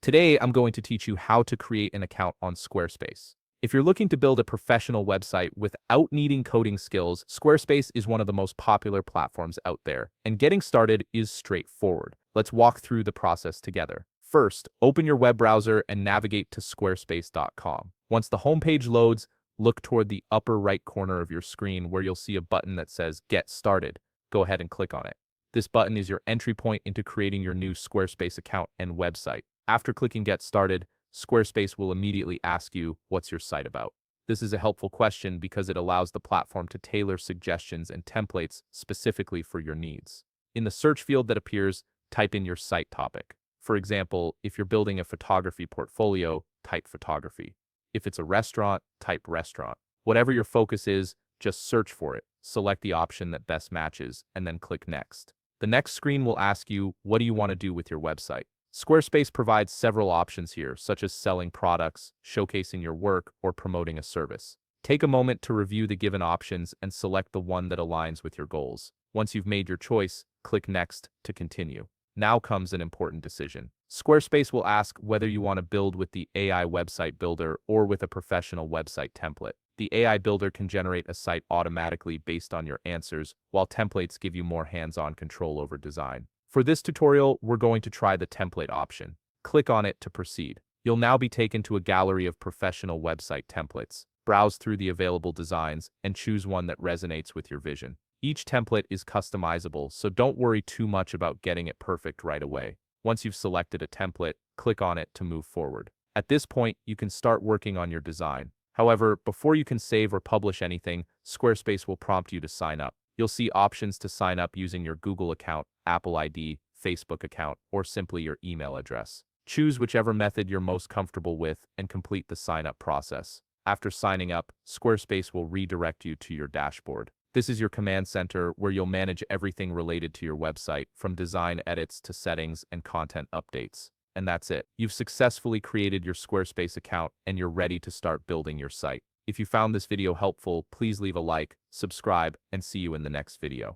Today, I'm going to teach you how to create an account on Squarespace. If you're looking to build a professional website without needing coding skills, Squarespace is one of the most popular platforms out there, and getting started is straightforward. Let's walk through the process together. First, open your web browser and navigate to squarespace.com. Once the homepage loads, look toward the upper right corner of your screen where you'll see a button that says Get Started. Go ahead and click on it. This button is your entry point into creating your new Squarespace account and website. After clicking Get Started, Squarespace will immediately ask you, what's your site about? This is a helpful question because it allows the platform to tailor suggestions and templates specifically for your needs. In the search field that appears, type in your site topic. For example, if you're building a photography portfolio, type photography. If it's a restaurant, type restaurant. Whatever your focus is, just search for it, select the option that best matches, and then click Next. The next screen will ask you, what do you want to do with your website? Squarespace provides several options here, such as selling products, showcasing your work, or promoting a service. Take a moment to review the given options and select the one that aligns with your goals. Once you've made your choice, click Next to continue. Now comes an important decision. Squarespace will ask whether you want to build with the AI website builder or with a professional website template. The AI builder can generate a site automatically based on your answers, while templates give you more hands-on control over design. For this tutorial, we're going to try the template option. Click on it to proceed. You'll now be taken to a gallery of professional website templates. Browse through the available designs and choose one that resonates with your vision. Each template is customizable, so don't worry too much about getting it perfect right away. Once you've selected a template, click on it to move forward. At this point, you can start working on your design. However, before you can save or publish anything, Squarespace will prompt you to sign up. You'll see options to sign up using your Google account, Apple ID, Facebook account, or simply your email address. Choose whichever method you're most comfortable with and complete the sign-up process. After signing up, Squarespace will redirect you to your dashboard. This is your command center where you'll manage everything related to your website, from design edits to settings and content updates. And that's it. You've successfully created your Squarespace account and you're ready to start building your site. If you found this video helpful, please leave a like, subscribe, and see you in the next video.